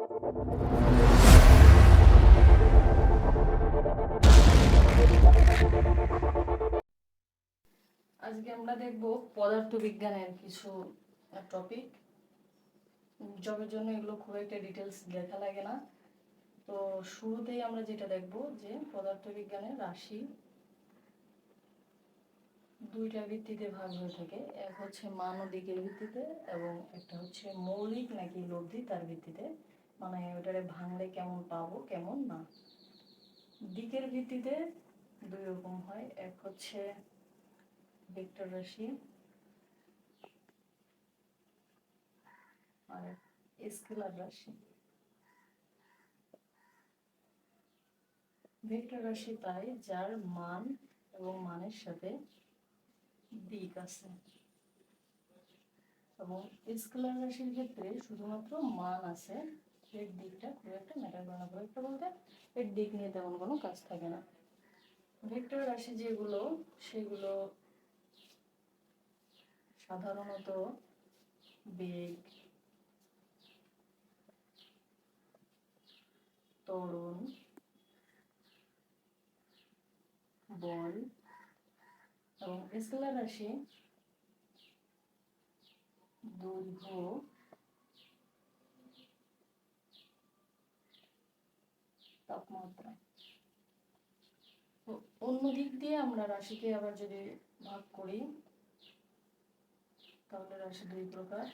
আজকে আমরা দেখব পদার্থবিজ্ঞানের কিছু টপিক। জবের জন্য এগুলো খুব একটা ডিটেলস লেখা লাগে না। তো শুরুতেই আমরা যেটা দেখব যে পদার্থবিজ্ঞানের রাশি দুইটা ভিত্তিতে ভাগ হয়ে থাকে। এক হচ্ছে মান ও দিকের ভিত্তিতে, এবং একটা হচ্ছে মৌলিক নাকি লব্ধি তার ভিত্তিতে, মানে ওটারে ভাঙলে কেমন পাবো কেমন না। দিকের ভিত্তিতে দুই রকম হয়, এক হচ্ছে ভেক্টর রাশি আর স্কেলার রাশি। ভেক্টর রাশি তাই যার মান এবং মানের সাথে দিক আছে, এবং স্কেলার রাশির ক্ষেত্রে শুধুমাত্র মান আছে, এর দিকটা খুব একটা ম্যাটার করে না। খুব একটা বলতে এর দিক নিয়ে তেমন কোনো কাজ থাকে না। ভেক্টর রাশি যেগুলো সেগুলো সাধারণত বেগ, ত্বরণ, বল, এবং স্কেলার রাশি দৈর্ঘ্য, তাপমাত্রা। অন্য দিক দিয়ে আমরা রাশিকে আবার যদি ভাগ করি তাহলে রাশি দুই প্রকার।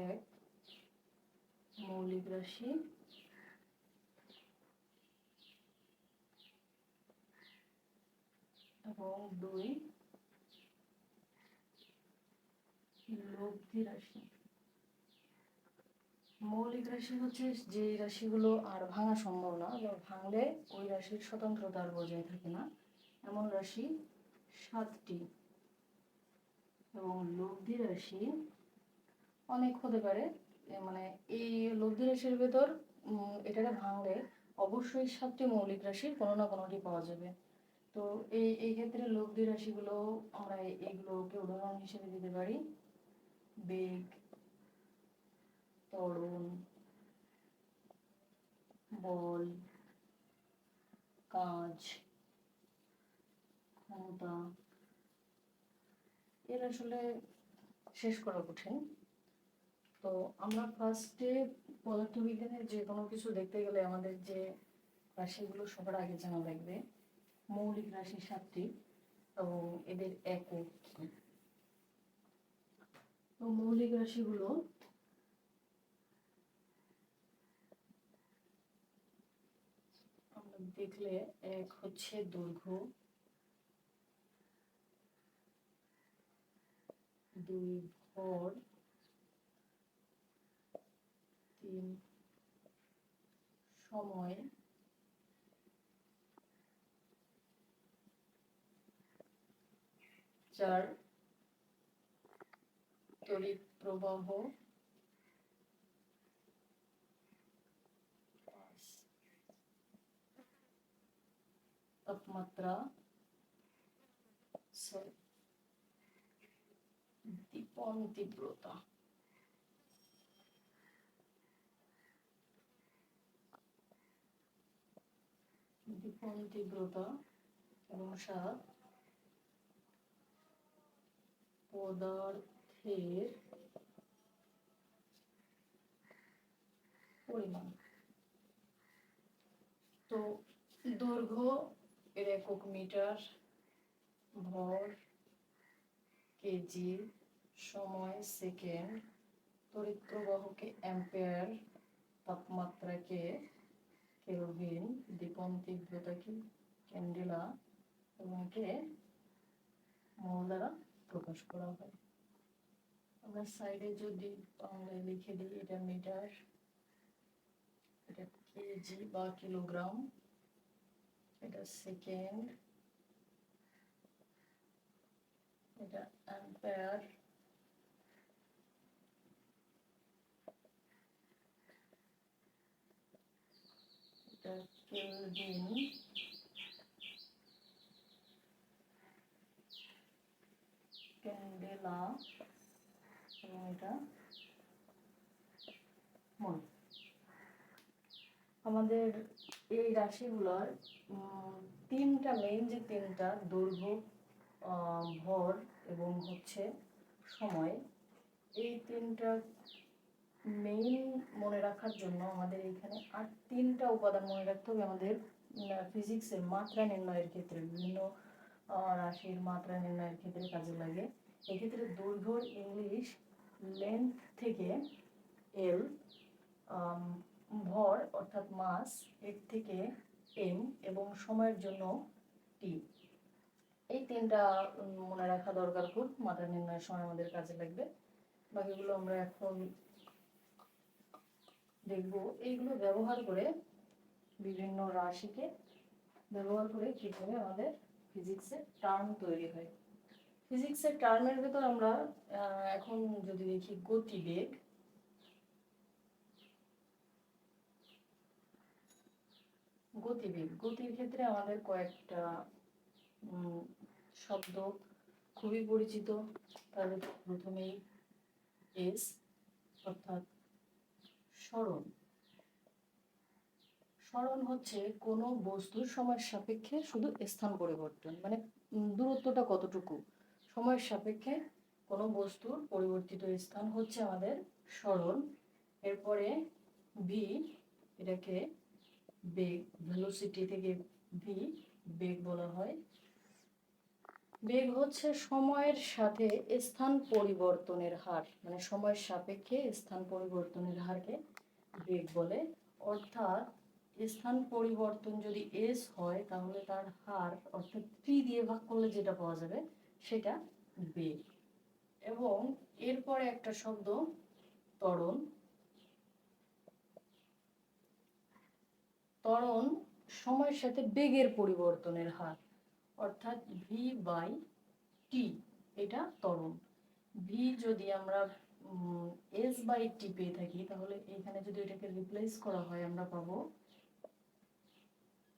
এক, মৌলিক রাশি, এবং দুই, লব্ধি রাশি। মৌলিক রাশি হচ্ছে যে রাশিগুলো আর ভাঙা সম্ভব না, বা ভাঙলে ওই রাশির স্বতন্ত্রতা আর বজায় থাকে না, এমন রাশি 7টি। এবং লব্ধি রাশি অনেক হতে পারে, মানে এই লব্ধি রাশির ভেতর এটাকে ভাঙলে অবশ্যই 7টি মৌলিক রাশির কোনো না কোনোটি পাওয়া যাবে। তো এই ক্ষেত্রে লব্ধি রাশিগুলো আমরা এইগুলোকে উদাহরণ হিসেবে দিতে পারি: বেগ, ত্বরণ, বল, কাজ, ক্ষমতা। এর আসলে শেষ করা কঠিন। তো আমরা ফার্স্টে পদার্থবিজ্ঞানের যে কোনো কিছু দেখতে গেলে আমাদের যে রাশিগুলো সবার আগে জানা লাগবে। মৌলিক রাশি 7টি এবং এদের একক কি। তো মৌলিক রাশিগুলো আমরা দেখলে, এক হচ্ছে দৈর্ঘ্য, দুই ভর, তিন সময়, চার তড়িৎ প্রবাহ, তাপমাত্রা, দীপন তীব্রতা। দীপন তীব্রতা এবং 7 পদার্থের পরিমাণ। তো দৈর্ঘ্য এর একক মিটার, ভর কেজি, সময় সেকেন্ড, তড়িৎ প্রবাহকে অ্যাম্পিয়ার, তাপমাত্রাকে কেলভিন, দীপন তীব্রতাকে ক্যান্ডেলা, এবং একে মোল দ্বারা প্রকাশ করা হয়। আমরা সাইডে যদি বাংলায় লিখে দিই, এটা মিটার, এটা কেজি বা কিলোগ্রাম, এটা সেকেন্ড, এটা অ্যাম্পিয়ার, এটা কেলভিন, ক্যান্ডেলা, এবং এটা মন। আমাদের এই রাশিগুলোর তিনটা মেইন, যে তিনটা দৈর্ঘ্য, ভর এবং হচ্ছে সময়, এই তিনটা মেইন মনে রাখার জন্য আমাদের এইখানে আর তিনটা উপাদান মনে রাখতে হবে। আমাদের ফিজিক্সের মাত্রা নির্ণয়ের ক্ষেত্রে, বিভিন্ন রাশির মাত্রা নির্ণয়ের ক্ষেত্রে কাজে লাগে। এক্ষেত্রে দৈর্ঘ্য ইংলিশ লেন্থ থেকে এল, ভর অর্থাৎ মাস এর থেকে এম, এবং সময়ের জন্য টি। এই তিনটা মনে রাখা দরকার খুব, মাত্রা নির্ণয়ের সময় আমাদের কাজে লাগবে। বাকিগুলো আমরা এখন দেখব। এইগুলো ব্যবহার করে, বিভিন্ন রাশিকে ব্যবহার করে কীভাবে আমাদের ফিজিক্সের টার্ম তৈরি হয়। ফিজিক্সের টার্মের ভেতর আমরা এখন যদি দেখি গতিবেগ, গতির ক্ষেত্রে আমাদের কয়েকটা শব্দ খুবই পরিচিত। তার প্রথমেই এস অর্থাৎ সরণ। সরণ হচ্ছে কোনো বস্তুর সময়ের সাপেক্ষে শুধু স্থান পরিবর্তন, মানে দূরত্বটা কতটুকু, সময়ের সাপেক্ষে কোনো বস্তুর পরিবর্তিত স্থান হচ্ছে আমাদের সরণ। এরপরে ভি, এটাকে বেগ, ভেলোসিটি থেকে ভি, বেগ বলা হয়। বেগ হচ্ছে সময়ের সাথে স্থান পরিবর্তনের হার, মানে সময়ের সাপেক্ষে স্থান পরিবর্তনের হারকে বেগ বলে। অর্থাৎ স্থান পরিবর্তন যদি এস হয়, তাহলে তার হার অর্থাৎ টি দিয়ে ভাগ করলে যেটা পাওয়া যাবে সেটা বেগ। এবং এরপরে একটা শব্দ ত্বরণ। ত্বরণ সময়ের সাথে বেগের পরিবর্তনের হার, অর্থাৎ ভি বাই টি, এটা ত্বরণ। ভি যদি আমরা এস বাই টি পেয়ে থাকি, তাহলে এখানে যদি এটাকে রিপ্লেস করা হয় আমরা পাবো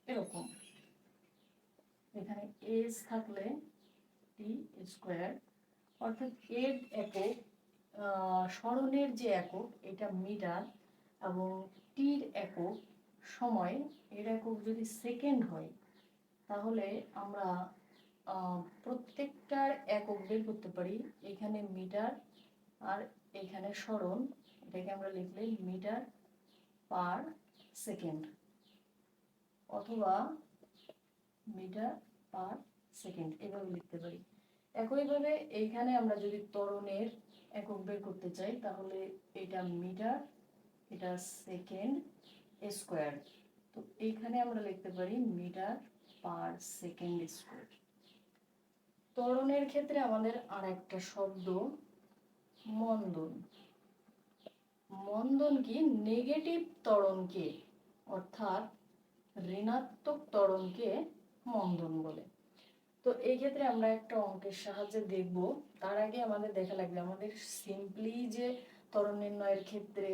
এরকম। এখানে এস থাকলে টি স্কোয়ার, অর্থাৎ এর একক, সরণের যে একক এটা মিটার, এবং টির একক সময়, এর একক যদি সেকেন্ড হয়, তাহলে আমরা প্রত্যেকটার একক বের করতে পারি। এখানে মিটার আর এখানে সরণ, এটাকে আমরা লিখলে মিটার পার সেকেন্ড অথবা মিটার পার সেকেন্ড, এভাবে লিখতে পারি। একইভাবে এইখানে আমরা যদি ত্বরণের একক বের করতে চাই, তাহলে এটা মিটার, এটা সেকেন্ড স্কোয়ার। তো এইখানে আমরা লিখতে পারি মিটার পার সেকেন্ড স্কোয়ার। ত্বরণের ক্ষেত্রে আমাদের আর একটা শব্দ মন্দন। মন্দন কি? নেগেটিভ ত্বরণকে, অর্থাৎ ঋণাত্মক ত্বরণকে মন্দন বলে। তো এই ক্ষেত্রে আমরা একটা অঙ্কের সাহায্যে দেখব। তার আগে আমাদের দেখা লাগবে আমাদের সিম্পলি যে ত্বরণ নির্ণয়ের ক্ষেত্রে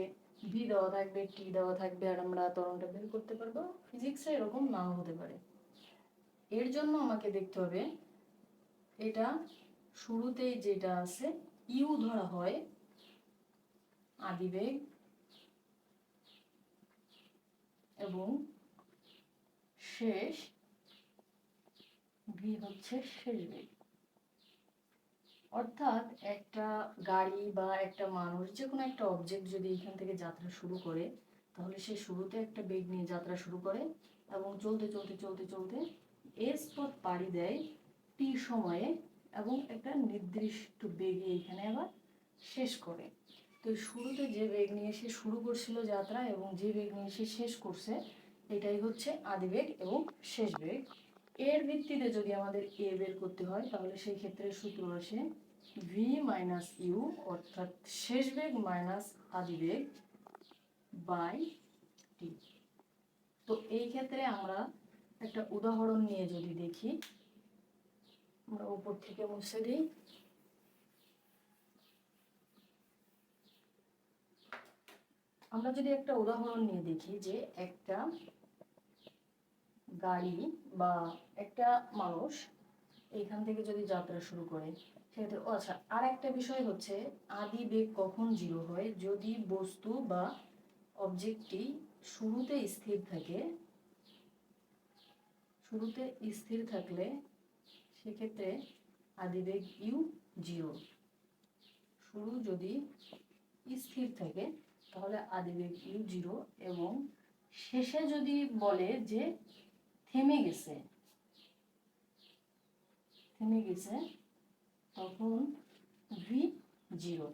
ভি দেওয়া থাকবে, টি দেওয়া থাকবে, আর আমরা ত্বরণটা বের করতে পারবো, ফিজিক্সে এরকম নাও হতে পারে। এর জন্য আমাকে দেখতে হবে এটা শুরুতেই যেটা আছে ইউ ধরা হয় আদিবেগ, এবং শেষ ভি হচ্ছে শেষ বেগ। অর্থাৎ একটা গাড়ি বা একটা মানুষ, যে কোনো একটা অবজেক্ট যদি এখান থেকে যাত্রা শুরু করে, তাহলে সে শুরুতে একটা বেগ নিয়ে যাত্রা শুরু করে এবং চলতে চলতে চলতে চলতে এস পথ পাড়ি দেয় টি সময়ে, এবং একটা নির্দিষ্ট বেগে এখানে আবার শেষ করে। তো শুরুতে যে বেগ নিয়ে সে শুরু করছিল যাত্রা এবং যে বেগ নিয়ে সে শেষ করছে, এটাই হচ্ছে আদিবেগ এবং শেষ বেগ। এর ভিত্তিতে যদি আমাদের এ বের করতে হয়, তাহলে সেই ক্ষেত্রে সূত্র আসে ভি মাইনাস ইউ, অর্থাৎ শেষ বেগ মাইনাস আদিবেগ বাই টি। তো এই ক্ষেত্রে আমরা একটা উদাহরণ নিয়ে যদি দেখি, আমরা উপর থেকে মুছে দিই। আমরা যদি একটা উদাহরণ নিয়ে দেখি যে একটা গাড়ি বা একটা মানুষ এইখান থেকে যদি যাত্রা শুরু করে, সেক্ষেত্রে আর একটা বিষয় হচ্ছে আদি বেগ কখন জিরো হয়, যদি বস্তু বা অবজেক্টটি শুরুতে স্থির থাকলে সেক্ষেত্রে আদিবেগ ইউ 0। শুরু যদি স্থির থাকে তাহলে আদিবেগ ইউ 0, এবং শেষে যদি বলে যে থেমে গেছে তখন ভি 0।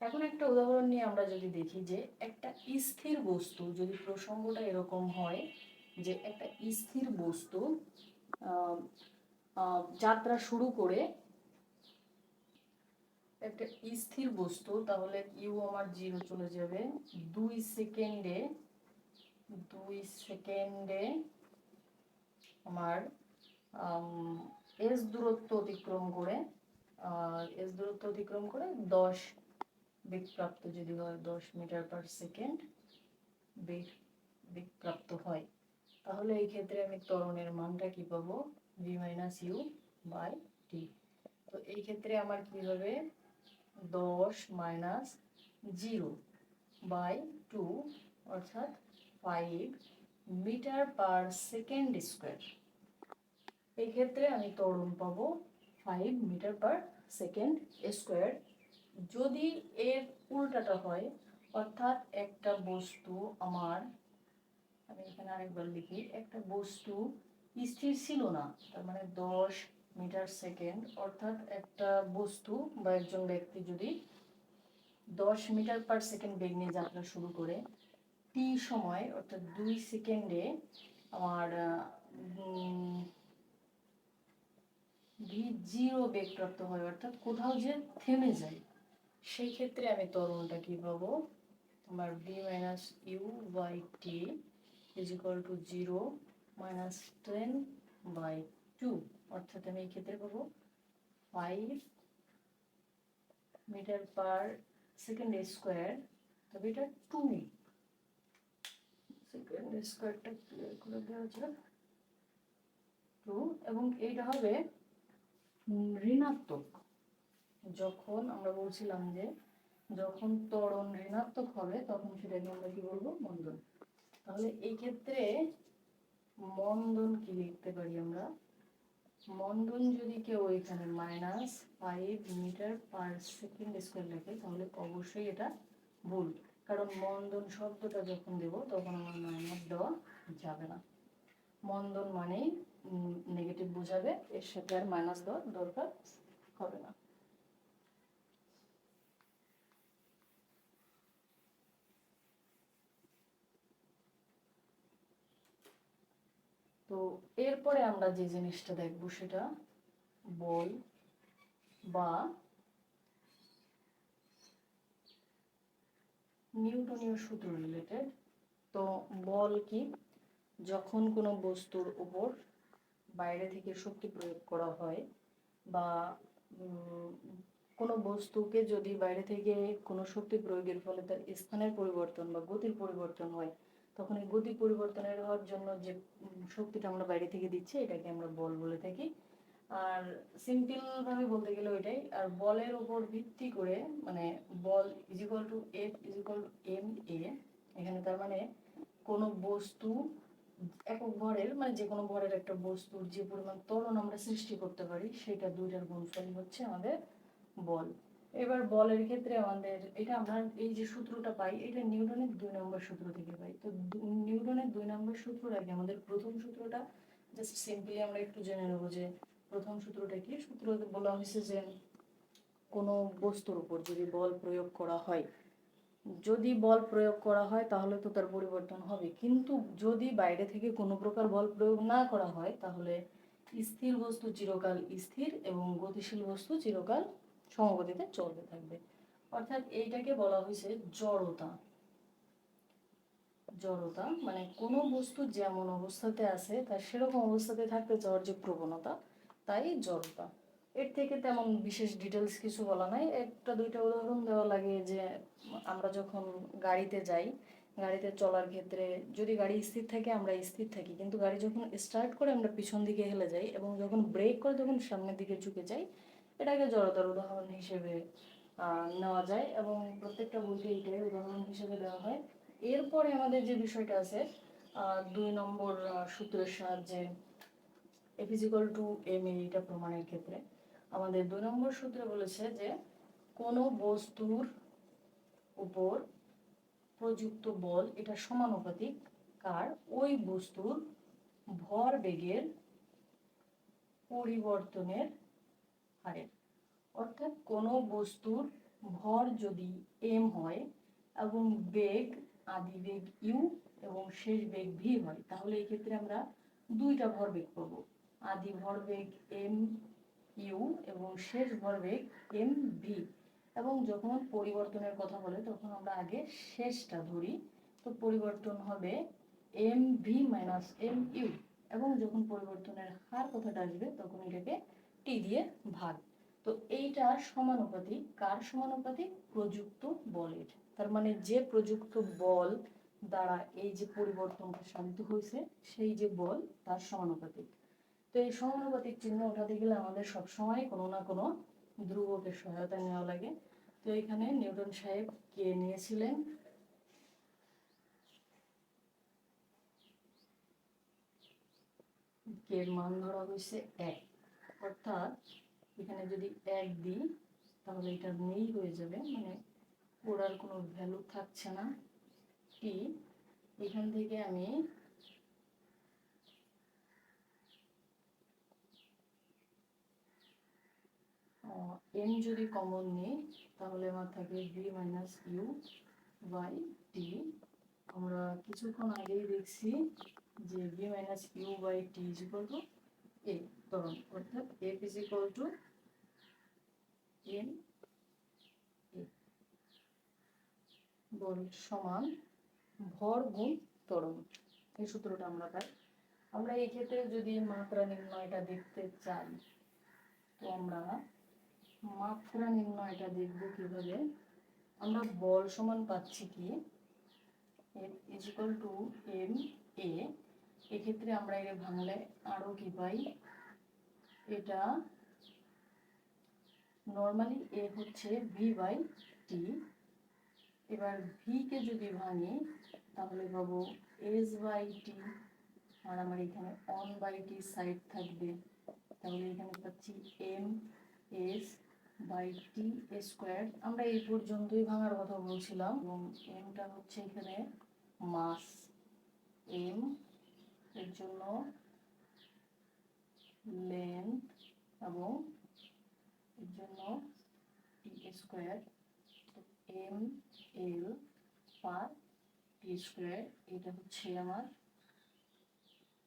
এখন একটা উদাহরণ নিয়ে আমরা যদি দেখি যে একটা স্থির বস্তু, যদি প্রসঙ্গটা এরকম হয় যে একটা স্থির বস্তু যাত্রা শুরু করে, একটা স্থির বস্তু, তাহলে ইউ আমার 0 চলে যাবে। 2 সেকেন্ডে আমার এস দূরত্ব অতিক্রম করে 10 বেগপ্রাপ্ত যদি হয়, 10 মিটার পার সেকেন্ড বেগপ্রাপ্ত হয়, তাহলে এই ক্ষেত্রে আমি ত্বরণের মানটা কি পাবো? ভি মাইনাস ইউ বাই টি। তো এই ক্ষেত্রে আমার কি হবে? 10 মাইনাস 0 বাই 2 অর্থাৎ 5 মিটার পার সেকেন্ড স্কোয়ার। এই ক্ষেত্রে আমি ত্বরণ পাবো 5 মিটার পার সেকেন্ড স্কোয়ার। যদি এর উল্টাটা হয়, অর্থাৎ একটা বস্তু আমার, আমি এখানে আরেকবার লিখি, একটা বস্তু স্থির ছিল না, তার মানে 10 মিটার সেকেন্ড, অর্থাৎ একটা বস্তু বা একজন ব্যক্তি যদি 10 মিটার পার সেকেন্ড বেগ নিয়ে যাত্রা শুরু করে, টি সময় অর্থাৎ 2 সেকেন্ডে আমার ভি 0 বেগপ্রাপ্ত হয়, অর্থাৎ কোথাও যে থেমে যায়, সেই ক্ষেত্রে আমি ত্বরণটা কি পাবো? আমার v minus u by t is equal to 0 minus 10 by 2, অর্থাৎ আমি এই ক্ষেত্রে পাবো 5 মিটার পার সেকেন্ড স্কোয়ার। তবে এটা 2 সেকেন্ড স্কোয়ারটা ক্লিয়ার করে দেওয়া যাক, 2, এবং এইটা হবে ঋণাত্মক। যখন আমরা বলছিলাম যে যখন ত্বরণ ঋণাত্মক হবে তখন সেটাকে আমরা কি বলবো? মন্দন। তাহলে এই ক্ষেত্রে মন্দন কি লিখতে পারি আমরা? মন্দন যদি কেউ এখানে -5 মিটার পার সেকেন্ড স্কোয়ার লেখে তাহলে অবশ্যই এটা ভুল, কারণ মন্দন শব্দটা যখন দেব তখন আমার মাইনাস দেওয়া যাবে না। মন্দন মানেই নেগেটিভ বোঝাবে, এর সাথে আর মাইনাস দেওয়ার দরকার হবে না। তো এরপরে আমরা যে জিনিসটা দেখব সেটা বল বা নিউটনীয় সূত্র রিলেটেড। তো বল কি? যখন কোনো বস্তুর উপর বাইরে থেকে শক্তি প্রয়োগ করা হয়, বা কোনো বস্তুকে যদি বাইরে থেকে কোনো শক্তি প্রয়োগের ফলে তার স্থানের পরিবর্তন বা গতির পরিবর্তন হয়, তখন এই গতি পরিবর্তনের হওয়ার জন্য যে শক্তিটা আমরা বাইরে থেকে দিচ্ছি এটাকে আমরা বল বলে থাকি। আর সিম্পল ভাবে বলতে গেলে ওইটাই। আর বলের উপর ভিত্তি করে, মানে বল is equal to F is equal to M A, এখানে তার মানে কোনো বস্তু একক ভরের, মানে যে কোনো ভরের একটা বস্তুর যে পরিমাণ ত্বরণ আমরা সৃষ্টি করতে পারি সেটা দুইটার গুণফল হচ্ছে আমাদের বল। এবার বলের ক্ষেত্রে আমাদের এটা আমরা এই যে সূত্রটা পাই এটা নিউটনের 2 নম্বর সূত্র থেকে পাই। তো নিউটনের 2 নম্বর সূত্র আগে আমাদের প্রথম সূত্রটা জাস্ট সিম্পলি আমরা একটু জেনে নেব যে প্রথম সূত্রটা কি। সূত্রতে বলা হয়েছে যে কোনো বস্তুর উপর যদি বল প্রয়োগ করা হয়, তাহলে তো তার পরিবর্তন হবে, কিন্তু যদি বাইরে থেকে কোনো প্রকার বল প্রয়োগ না করা হয় তাহলে স্থির বস্তু চিরকাল স্থির এবং গতিশীল বস্তু চিরকাল সমগতিতে চলতে থাকবে। অর্থাৎ এইটাকে বলা হয়েছে জড়তা। জড়তা মানে কোনো বস্তু যেমন অবস্থাতে আছে তার সেরকম অবস্থাতে থাকতে চাওয়ার যে প্রবণতা, তাই জড়তা। এর থেকে তেমন বিশেষ ডিটেলস কিছু বলা নাই, একটা দুইটা উদাহরণ দেওয়া লাগে যে আমরা যখন গাড়িতে যাই, গাড়িতে চলার ক্ষেত্রে যদি গাড়ি স্থির থাকে আমরা স্থির থাকি, কিন্তু গাড়ি যখন স্টার্ট করে আমরা পিছন দিকে হেলে যাই এবং যখন ব্রেক করে তখন সামনের দিকে ঝুঁকে যাই, এটাকে জড়তার উদাহরণ হিসেবে নেওয়া যায় এবং প্রত্যেকটা বইতে এইটাই উদাহরণ হিসেবে দেওয়া হয়। এরপরে আমাদের যে বিষয়টা আছে 2 নম্বর সূত্রের সাহায্যে F = ma এটা প্রমাণের ক্ষেত্রে আমাদের 2 নম্বর সূত্রে বলেছে যে কোনো বস্তুর উপর প্রযুক্ত বল এটা সমানুপাতিক কার ওই বস্তুর ভরবেগের পরিবর্তনের হারের। অর্থাৎ কোনো বস্তুর ভর যদি m হয় এবং বেগ আদি বেগ u এবং শেষ বেগ v হয়, তাহলে এই ক্ষেত্রে আমরা দুইটা ভরবেগ পাব, আদি ভরবেগ m u এবং শেষ ভরবেগ m v। এবং যখন পরিবর্তনের কথা বলে তখন আমরা আগে শেষটা ধরি, তো পরিবর্তন হবে m v minus m u, এবং যখন পরিবর্তনের হার কথাটা আসবে তখন এটাকে t দিয়ে ভাগ। তো এইটা সমানুপাতিক কার সমানুপাতিক? প্রযুক্ত বলের। তার মানে যে প্রযুক্ত বল দ্বারা এই যে পরিবর্তনটা সাধিত হয়েছে সেই যে বল তার সমানুপাতিক। তো এই সমানুপাতিক চিহ্ন ওঠাতে গেলে আমাদের সবসময় কোনো না কোনো ধ্রুবকের সহায়তা নেওয়া লাগে। তো এখানে নিউটন সাহেব কে নিয়েছিলেন? কে এর মান ধরা হয়েছে 1, অর্থাৎ এখানে যদি 1 দিই তাহলে এটা নেই হয়ে যাবে, মানে ওর আর কোনো ভ্যালু থাকছে না টি। এখান থেকে আমি m যদি কমন নিই তাহলে আমার থাকে v minus u by t. আমরা কিছুক্ষণ আগেই দেখছি যে v minus u by t is equal to a ত্বরণ, অর্থাৎ f is equal to m a, বল সমান ভর গুণ ত্বরণ, এই সূত্রটা আমরা পাই। আমরা এই ক্ষেত্রে যদি মাত্রা নির্ণয়টা দেখতে চাই তো আমরা মাত্রা নির্ণয়টা দেখব কিভাবে। আমরা বল সমান পাচ্ছি কি F is equal to m a। এক্ষেত্রে আমরা এর ভাঙলে আরো কি পাই, এটা নর্মালি a হচ্ছে v বাই t। এবার v কে যদি ভাঙি তাহলে পাবো s বাই t, আর আমার এখানে on বাই t সাইড থাকবে, তাহলে এখানে পাচ্ছি m s by t square. আমরা এই পর্যন্তই ভাঙার কথা বলছিলাম, এবং এমটা হচ্ছে এখানে মাস m, এর জন্য লেন্থ এবং এর জন্য টি স্কোয়ার, এম এল পার টি স্কোয়ার, এটা হচ্ছে আমার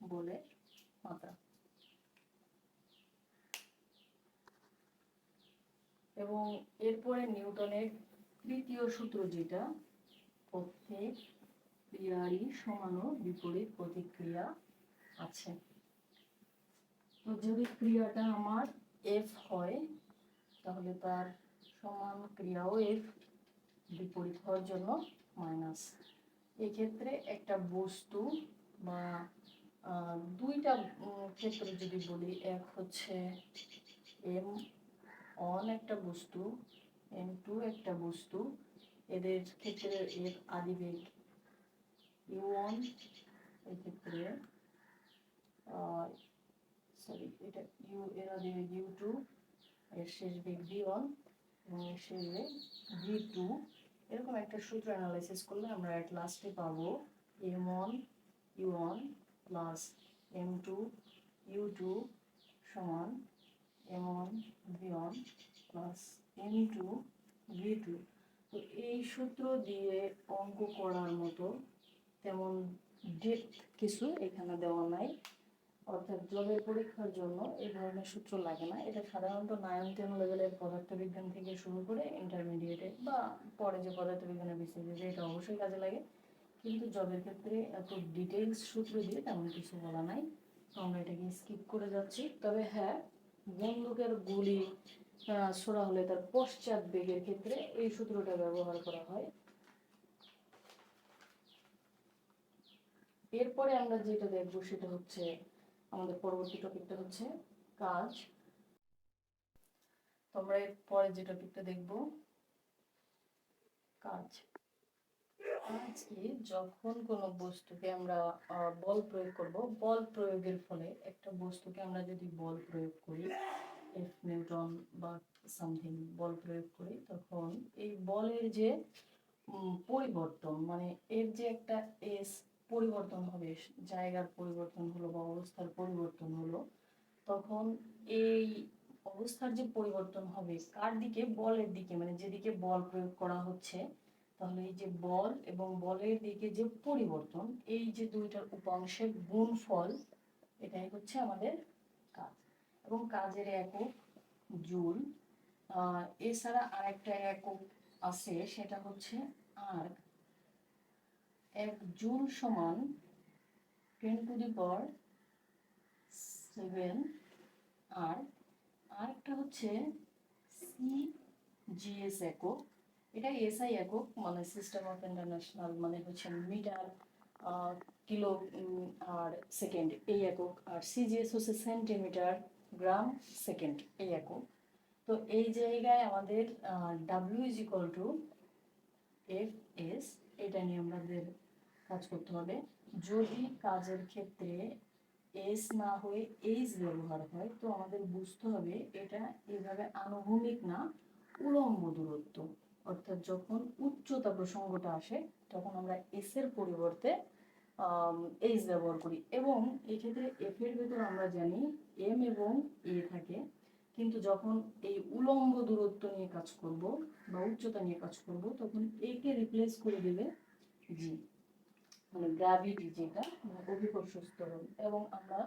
বলের মাত্রা। এবং এরপরে নিউটনের তৃতীয় সূত্র যেটা, প্রত্যেক ক্রিয়ারই সমান ও বিপরীত প্রতিক্রিয়া আছে। তো যদি ক্রিয়াটা আমার এফ হয় তাহলে তার সমান ক্রিয়াও এফ, বিপরীত হওয়ার জন্য মাইনাস। এক্ষেত্রে একটা বস্তু বা দুইটা ক্ষেত্রে যদি বলি, এক হচ্ছে এম অন একটা বস্তু, m2 একটা বস্তু, এদের ক্ষেত্রে এর আদিবেগ u1, এক্ষেত্রে সরি এটা u এর আদিবেগ u2, এর শেষ বেগ v1 এবং এর শেষ বেগ v2। এরকম একটা সূত্র অ্যানালাইসিস করলে আমরা এট লাস্টে পাবো m1 u1 plus m2 u2 সমান m1 v1 plus m2 v2। তো এই সূত্র দিয়ে অঙ্ক করার মতো তেমন ডেপথ কিছু এখানে দেওয়া নাই, অর্থাৎ জবের পরীক্ষার জন্য এই ধরনের সূত্র লাগে না। এটা সাধারণত 9-10 লেভেলের পদার্থবিজ্ঞান থেকে শুরু করে ইন্টারমিডিয়েটে বা পরে যে পদার্থবিজ্ঞানের বিষয় যে এটা অবশ্যই কাজে লাগে, কিন্তু জবের ক্ষেত্রে এত ডিটেইলস সূত্র দিয়ে তেমন কিছু বলা নাই, তো আমরা এটাকে স্কিপ করে যাচ্ছি। তবে হ্যাঁ, বন্দুকের গুলি ছোড়া হলে তার পশ্চাৎ বেগের ক্ষেত্রে এই সূত্রটা ব্যবহার করা হয়। এরপরে আমরা যেটা দেখবো সেটা হচ্ছে আমাদের পরবর্তী টপিকটা হচ্ছে কাজ। তো আমরা এরপরে যে টপিকটা দেখবো কাজ। কাজ কি, যখন কোনো বস্তুকে আমরা বল প্রয়োগ করব, বল প্রয়োগের ফলে একটা বস্তুকে আমরা যদি বল প্রয়োগ করি, এফ নিউটন বা সামথিং বল প্রয়োগ করি, তখন এই বলের যে পরিবর্তন, মানে এর যে একটা এস পরিবর্তন হবে, জায়গার পরিবর্তন হলো বা অবস্থার পরিবর্তন হলো, তখন এই অবস্থার যে পরিবর্তন হবে কার দিকে, বলের দিকে, মানে যেদিকে বল প্রয়োগ করা হচ্ছে, তাহলে এই যে বল এবং বলের দিকে যে পরিবর্তন, এই যে দুইটার উপাংশের গুণফল, এটাই হচ্ছে আমাদের কাজ। এবং কাজের একক জুল। এছাড়া আরেকটা একক আছে, সেটা হচ্ছে আর্ক। 1 জুল সমান 10⁻⁷ আর্ক। আরেকটা হচ্ছে সিজিএস একক। এটা এসআই একক, মানে সিস্টেম অফ ইন্টারন্যাশনাল, মানে হচ্ছে মিটার, কিলো আর সেকেন্ড এই একক। আর সিজিএস হচ্ছে সেন্টিমিটার, গ্রাম, সেকেন্ড এই একক। তো এই জায়গায় আমাদের W is equal to F S, এটা নিয়ে আমাদের কাজ করতে হবে। যদি কাজের ক্ষেত্রে এস না হয়ে এইচ ব্যবহার হয়, তো আমাদের বুঝতে হবে এটা এভাবে আনুভূমিক না, উলম্ব দূরত্ব। অর্থাৎ যখন উচ্চতা প্রসঙ্গটা আসে, তখন আমরা এস এর পরিবর্তে এইচ ব্যবহার করি। এবং এক্ষেত্রে এফ এর ভেতর আমরা জানি এম এবং এ থাকে, কিন্তু যখন এই উলম্ব দূরত্ব নিয়ে কাজ করব বা উচ্চতা নিয়ে কাজ করব, তখন এ কে রিপ্লেস করে দেবে জি, মানে গ্র্যাভিটি, যেটা অভিকর্ষ ত্বরণ। এবং আমরা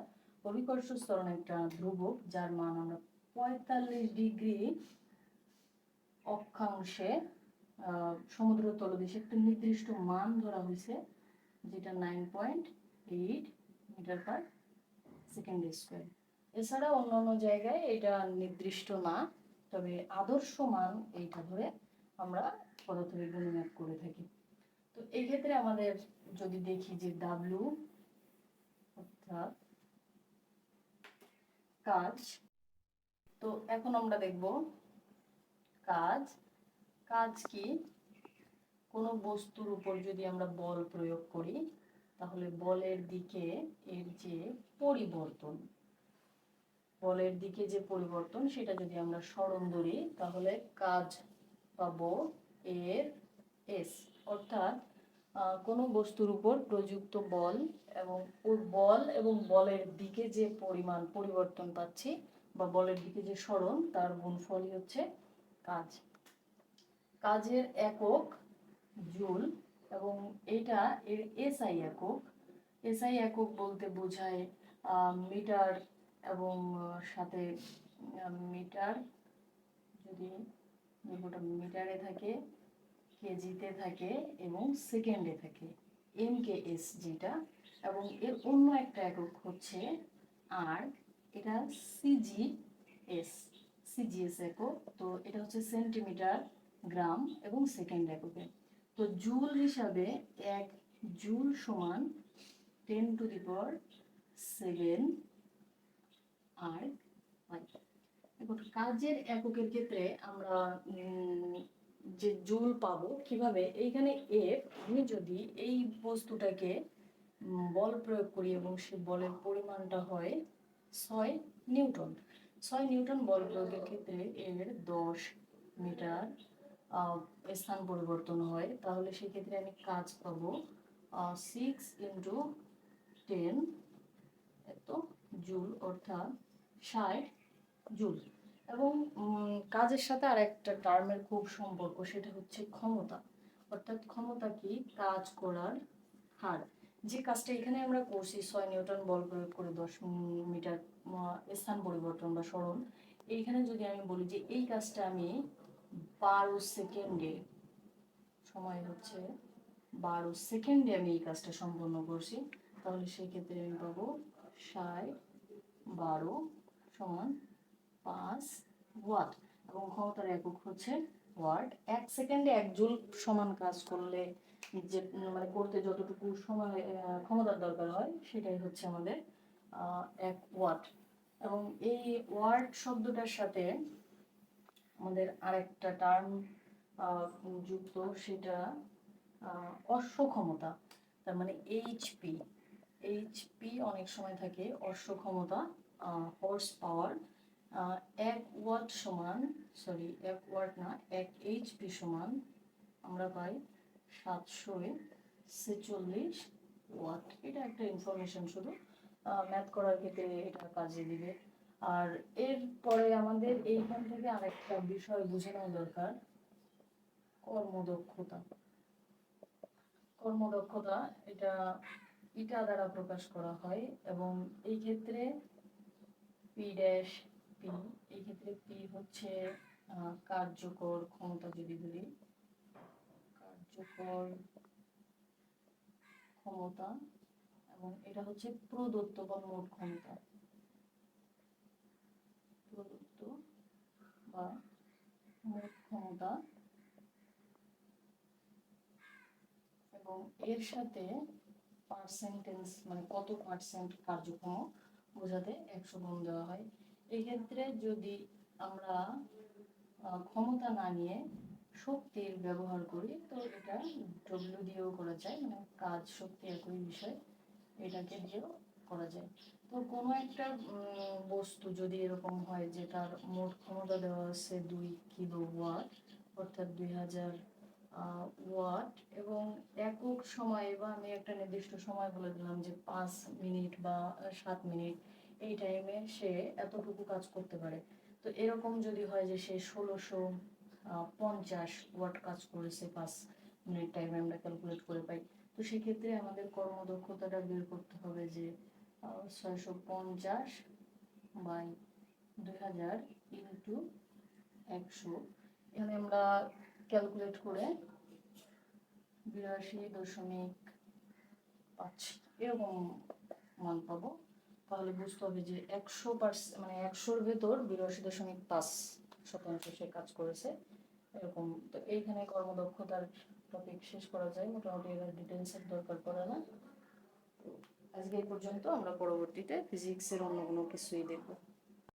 অভিকর্ষ ত্বরণ একটা ধ্রুবক, যার মান আমরা 45 ডিগ্রি অক্ষাংশে সমুদ্র তলদেশে একটা নির্দিষ্ট মান ধরা হয়েছে, যেটা 9.8 মিটার/সেকেন্ড²। এছাড়া অন্যান্য জায়গায় এটা নির্দিষ্ট না, তবে আদর্শ মান এইটা ধরে আমরা পদার্থবিজ্ঞানে ম্যাপ করে থাকি। তো এই ক্ষেত্রে আমাদের যদি দেখি যে ডাব্লিউ অর্থাৎ কাজ, তো এখন আমরা দেখব কাজ। কাজ কি, কোনো বস্তুর উপর যদি আমরা বল প্রয়োগ করি, তাহলে বলের দিকে এর যে পরিবর্তন, বলের দিকে যে পরিবর্তন, সেটা যদি আমরা সরণ ধরি, তাহলে কাজ পাবো এর এস। অর্থাৎ কোনো বস্তুর উপর প্রযুক্ত বল এবং ওই বল এবং বলের দিকে যে পরিমাণ পরিবর্তন পাচ্ছি বা বলের দিকে যে সরণ, তার গুণফলই হচ্ছে কাজ। কাজের একক জুল, এবং এটা এর এসআই একক। এসআই একক বলতে বোঝায় মিটার, এবং সাথে মিটার, যদি ওটা মিটারে থাকে, কেজিতে থাকে এবং সেকেন্ডে থাকে, এমকেএস যেটা। এবং এর অন্য একটা একক হচ্ছে আর্ক, এটা সিজিএস, সিজিএস একক। তো এটা হচ্ছে সেন্টিমিটার, গ্রাম এবং সেকেন্ড এককে। তো জুল হিসাবে 1 জুল সমান 10⁻⁷ আর্ক পাই। এখন কাজের এককের ক্ষেত্রে আমরা যে জুল পাবো কিভাবে, এইখানে এফ, আমি যদি এই বস্তুটাকে বল প্রয়োগ করি এবং সে বলের পরিমাণটা হয় 6 নিউটন, 6 নিউটন বল প্রয়োগের ক্ষেত্রে এর 10 মিটার স্থান পরিবর্তন হয়, তাহলে সেক্ষেত্রে আমি কাজ পাবো 6 × 10 এত জুল, অর্থাৎ 60 জুল। এবং কাজের সাথে আর একটা টার্মের খুব সম্পর্ক, সেটা হচ্ছে ক্ষমতা। অর্থাৎ ক্ষমতা কি, কাজ করার হার। যে কাজটা এখানে আমরা করছি 6 নিউটন বল প্রয়োগ করে 10 মিটার স্থান পরিবর্তন বা সরণ, এইখানে যদি আমি বলি যে এই কাজটা আমি 12 সেকেন্ডে, সময় হচ্ছে 12 সেকেন্ডে আমি এই কাজটা সম্পন্ন করছি, তাহলে সেই ক্ষেত্রে আমি পাবো 60/12 সমান 5 ওয়াট। এবং ক্ষমতার একক হচ্ছে ওয়াট। 1 সেকেন্ডে 1 জুল সমান কাজ করলে যে মানে করতে যতটুকু সময় ক্ষমতার দরকার হয়, সেটাই হচ্ছে আমাদের 1 ওয়াট। এবং এই ওয়াট শব্দটার সাথে আমাদের আরেকটা টার্ম যুক্ত, সেটা অশ্ব ক্ষমতা, তার মানে এইচপি। এইচপি অনেক সময় থাকে অশ্ব ক্ষমতা, হর্স পাওয়ার। 1 ওয়াট সমান, সরি 1 ওয়াট না, 1 এইচপি সমান আমরা পাই 746 ওয়াট। এটা একটা ইনফরমেশন, শুধু ম্যাথ করার ক্ষেত্রে এটা কাজে দিবে। আর এরপরে আমাদের এইখান থেকে আরেকটা বিষয় বুঝে নেওয়া দরকার, কর্মদক্ষতা। কর্মদক্ষতা এটা ইটা দ্বারা প্রকাশ করা হয়, এবং এই ক্ষেত্রে পি ড্যাশ পি, এই ক্ষেত্রে পি হচ্ছে কার্যকর ক্ষমতা, যদি বলি কার্যকর ক্ষমতা, এবং এটা হচ্ছে প্রদত্ত বা মোট ক্ষমতা, প্রদত্ত বা মোট ক্ষমতা, এবং এর সাথে পার্সেন্টেজ মানে কত পার্সেন্ট কার্যক্ষম বোঝাতে 100 গুণ দেওয়া হয়। এই ক্ষেত্রে যদি আমরা ক্ষমতা না নিয়ে শক্তির ব্যবহার করি, তো এটা ডব্লিউ দিয়েও করা যায়, মানে কাজ শক্তি একই বিষয়, এটাকে দিয়েও করা যায়। তো কোনো একটা বস্তু যদি এরকম হয় যে তার মোট ক্ষমতা দেওয়া আছে 2 কিলোওয়াট, অর্থাৎ 2000 ওয়াট, এবং একক সময়ে বা আমি একটা নির্দিষ্ট সময় বলে দিলাম যে 5 মিনিট বা 7 মিনিট, এই টাইমে সে এতটুকু কাজ করতে পারে। তো এরকম যদি হয় যে সে 1650 ওয়াট কাজ করেছে 5 মিনিট টাইমে, আমরা ক্যালকুলেট করে পাই। তো সেক্ষেত্রে আমাদের কর্মদক্ষতাটা বের করতে হবে যে 650/2000 ইন্টু 100। এখানে আমরা ক্যালকুলেট করে 82.5 এরকম মান পাবো। তাহলে বুঝতে হবে যে 100% মানে 100-র ভেতর 82.5% সে কাজ করেছে, এরকম। তো এইখানে কর্মদক্ষতার টপিক শেষ করা যায়, মোটামুটি এর ডিটেলসের দরকার পড়ে না। আজকে এই পর্যন্ত, আমরা পরবর্তীতে ফিজিক্সের অন্য কোনো কিছুই দেখব।